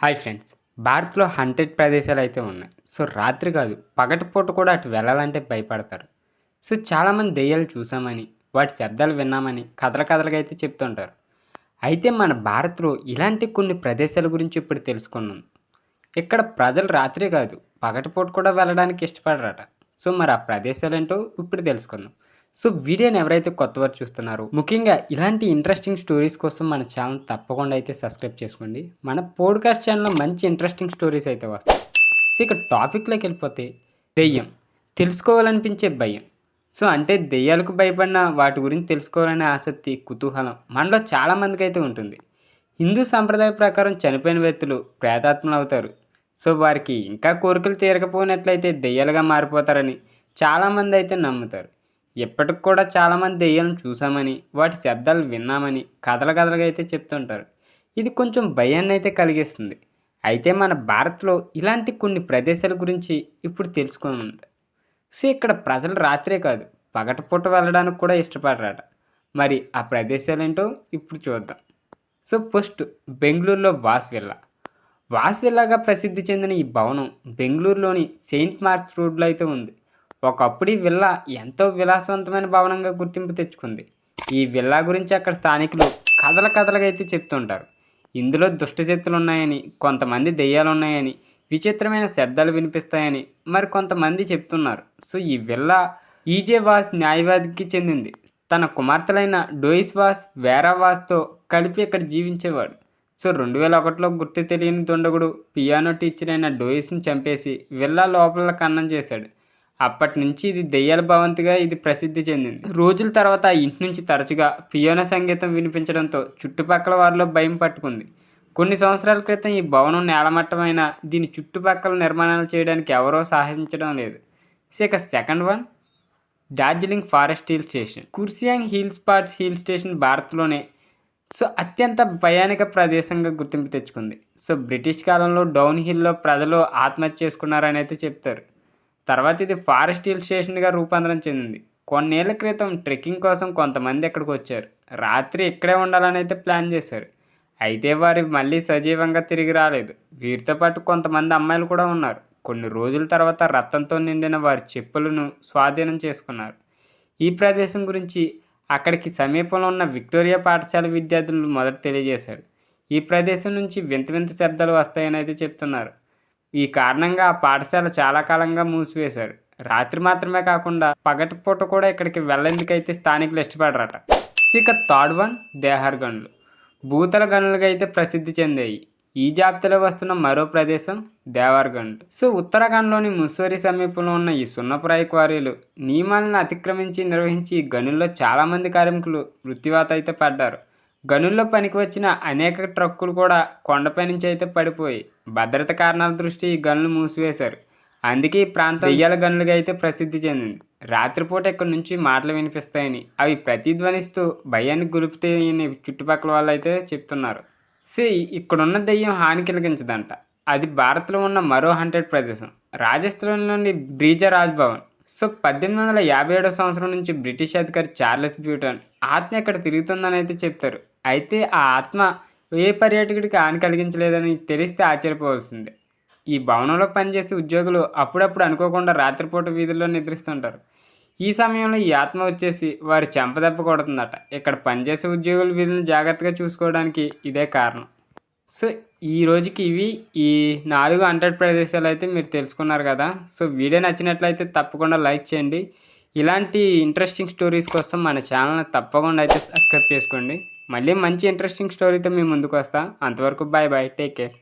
Hi friends. భారత్‌లో haunted ప్రదేశాలైతే ఉన్నాయి. So, రాత్రి కాదు పగటిపూట కూడా అటు వెళ్ళాలంటే భయపడతారు. సో, చాలామంది దెయ్యాలు చూసామని, వాటి శబ్దాలు విన్నామని కథలుగా అయితే చెప్తుంటారు. అయితే మన భారత్‌లో ఇలాంటి కొన్ని ప్రదేశాల గురించి ఇప్పుడు తెలుసుకుందాం. ఇక్కడ ప్రజలు రాత్రే కాదు పగటిపూట కూడా వెళ్ళడానికి ఇష్టపడరట. సో, మరి ఆ ప్రదేశాలేంటో ఇప్పుడు తెలుసుకుందాం. సో, వీడియోని ఎవరైతే కొత్తవారు చూస్తున్నారో ముఖ్యంగా ఇలాంటి ఇంట్రెస్టింగ్ స్టోరీస్ కోసం మన ఛానల్ తప్పకుండా అయితే సబ్స్క్రైబ్ చేసుకోండి. మన పోడ్కాస్ట్ ఛానల్‌లో మంచి ఇంట్రెస్టింగ్ స్టోరీస్ అయితే వస్తాయి. సో, ఇక టాపిక్‌లోకి వెళ్ళిపోతే దెయ్యం. తెలుసుకోవాలనిపించే భయం. సో, అంటే దెయ్యాలకు భయపడిన వాటి గురించి తెలుసుకోవాలనే ఆసక్తి, కుతూహలం మనలో చాలామందికైతే ఉంటుంది. హిందూ సంప్రదాయ ప్రకారం చనిపోయిన వ్యక్తులు ప్రేతాత్మలు అవుతారు. సో, వారికి ఇంకా కోరికలు తీరకపోయినట్లయితే దెయ్యాలుగా మారిపోతారని చాలామంది అయితే నమ్ముతారు. ఇప్పటికి కూడా చాలామంది దెయ్యాలను చూసామని, వాటి శబ్దాలు విన్నామని కథలుగా అయితే చెప్తుంటారు. ఇది కొంచెం భయాన్ని అయితే కలిగిస్తుంది. అయితే మన భారత్‌లో ఇలాంటి కొన్ని ప్రదేశాల గురించి ఇప్పుడు తెలుసుకుందాం. సో, ఇక్కడ ప్రజలు రాత్రే కాదు పగటిపూట వెళ్ళడానికి కూడా ఇష్టపడరట. మరి ఆ ప్రదేశాలేంటో ఇప్పుడు చూద్దాం. సో, ఫస్ట్ బెంగుళూరులో వాస్ విల్లా. వాస్ విల్లాగా ప్రసిద్ధి చెందిన ఈ భవనం బెంగుళూరులోని సెయింట్ మార్క్స్ రోడ్లో అయితే ఉంది. ఒకప్పుడు ఈ విల్లా ఎంతో విలాసవంతమైన భవనంగా గుర్తింపు తెచ్చుకుంది. ఈ విల్లా గురించి అక్కడ స్థానికులు కథలుగా అయితే చెప్తుంటారు. ఇందులో దుష్టశక్తులు ఉన్నాయని, కొంతమంది దెయ్యాలు ఉన్నాయని, విచిత్రమైన శబ్దాలు వినిపిస్తాయని మరి కొంతమంది చెప్తున్నారు. సో, ఈ విల్లా ఈజే వాస్ న్యాయవాదికి చెందింది. తన కుమార్తెలైన డోయిస్ వాస్, వేరా వాస్తో కలిపి ఇక్కడ జీవించేవాడు. సో, 2001లో గుర్తు తెలియని దుండగుడు పియానో టీచర్ అయిన డోయిస్ను చంపేసి విల్లా లోపల ఖననం చేశాడు. అప్పటి నుంచి ఇది దెయ్యాల భవంతిగా ఇది ప్రసిద్ధి చెందింది. రోజుల తర్వాత ఆ ఇంటి నుంచి తరచుగా పియానో సంగీతం వినిపించడంతో చుట్టుపక్కల వారిలో భయం పట్టుకుంది. కొన్ని సంవత్సరాల క్రితం ఈ భవనం నేలమట్టమైన దీని చుట్టుపక్కల నిర్మాణాలు చేయడానికి ఎవరో సాహసించడం లేదు. సో, ఇక second one Darjeeling forest hill station. Kurseong hill station భారత్లోనే సో అత్యంత భయానక ప్రదేశంగా గుర్తింపు తెచ్చుకుంది. సో, బ్రిటిష్ కాలంలో డౌన్ హిల్లో ప్రజలు ఆత్మహత్య చేసుకున్నారని అయితే చెప్తారు. తర్వాత ఇది ఫారెస్ట్ హిల్ స్టేషన్గా రూపాంతరం చెందింది. కొన్నేళ్ల క్రితం ట్రెక్కింగ్ కోసం కొంతమంది ఇక్కడికి వచ్చారు. రాత్రి ఇక్కడే ఉండాలని అయితే ప్లాన్ చేశారు. అయితే వారు మళ్ళీ సజీవంగా తిరిగి రాలేదు. వీరితో పాటు కొంతమంది అమ్మాయిలు కూడా ఉన్నారు. కొన్ని రోజుల తర్వాత రక్తంతో నిండిన వారి చెప్పులను స్వాధీనం చేసుకున్నారు. ఈ ప్రదేశం గురించి అక్కడికి సమీపంలో ఉన్న విక్టోరియా పాఠశాల విద్యార్థులు మొదట తెలియజేశారు. ఈ ప్రదేశం నుంచి వింత వింత శబ్దాలు వస్తాయని అయితే చెప్తున్నారు. ఈ కారణంగా ఆ పాఠశాల చాలా కాలంగా మూసివేశారు. రాత్రి మాత్రమే కాకుండా పగటిపూట కూడా ఇక్కడికి వెళ్ళేందుకైతే స్థానికులు ఇష్టపడరట. ఇక థర్డ్ వన్ దేహర్ గనులు. భూతల గనులుగా అయితే ప్రసిద్ధి చెందాయి. ఈ జాబితాలో వస్తున్న మరో ప్రదేశం దేవర్ గనులు. సో, ఉత్తరాఖండ్లోని ముస్సోరి సమీపంలో ఉన్న ఈ సున్నపురాయి క్వారీలు నియమాలను అతిక్రమించి నిర్వహించి ఈ గనుల్లో చాలామంది కార్మికులు మృత్యువాత అయితే పడ్డారు. గనుల్లో పనికి వచ్చిన అనేక ట్రక్కులు కూడా కొండపై నుంచి అయితే పడిపోయి భద్రత కారణాల దృష్ట్యా ఈ గనులు మూసివేశారు. అందుకే ఈ ప్రాంతం దెయ్యాల గనులుగా అయితే ప్రసిద్ధి చెందింది. రాత్రిపూట ఇక్కడ నుంచి మాటలు వినిపిస్తాయని, అవి ప్రతిధ్వనిస్తూ భయాన్ని గులుపుతాయని చుట్టుపక్కల వాళ్ళు అయితే చెప్తున్నారు. ఇక్కడున్న దెయ్యం హాని కలిగించదంట. అది భారత్లో ఉన్న మరో హంటెడ్ ప్రదేశం రాజస్థాన్లోని బ్రీజా రాజ్భవన్. సో, 1857 సంవత్సరం నుంచి బ్రిటిష్ అధికారి చార్లెస్ బ్యూటన్ ఆత్మ ఇక్కడ తిరుగుతుందని అయితే చెప్తారు. అయితే ఆ ఆత్మ ఏ పర్యాటకుడికి హాని కలిగించలేదని తెలిస్తే ఆశ్చర్యపోవాల్సిందే. ఈ భవనంలో పనిచేసే ఉద్యోగులు అప్పుడప్పుడు అనుకోకుండా రాత్రిపూట వీధుల్లో నిద్రిస్తుంటారు. ఈ సమయంలో ఈ ఆత్మ వచ్చేసి వారి చెంపదెబ్బ కొడుతుందట. ఇక్కడ పనిచేసే ఉద్యోగులు వీళ్ళని జాగ్రత్తగా చూసుకోవడానికి ఇదే కారణం. సో, ఈ రోజుకి ఇవి ఈ 4 హంటెడ్ ప్రదేశాలు అయితే మీరు తెలుసుకున్నారు కదా. సో, వీడియో నచ్చినట్లయితే తప్పకుండా లైక్ చేయండి. ఇలాంటి ఇంట్రెస్టింగ్ స్టోరీస్ కోసం మన ఛానల్ని తప్పకుండా అయితే సబ్స్క్రైబ్ చేసుకోండి. మళ్ళీ మంచి ఇంట్రెస్టింగ్ స్టోరీతో మీ ముందుకు వస్తా. అంతవరకు బాయ్ బాయ్, టేక్ కేర్.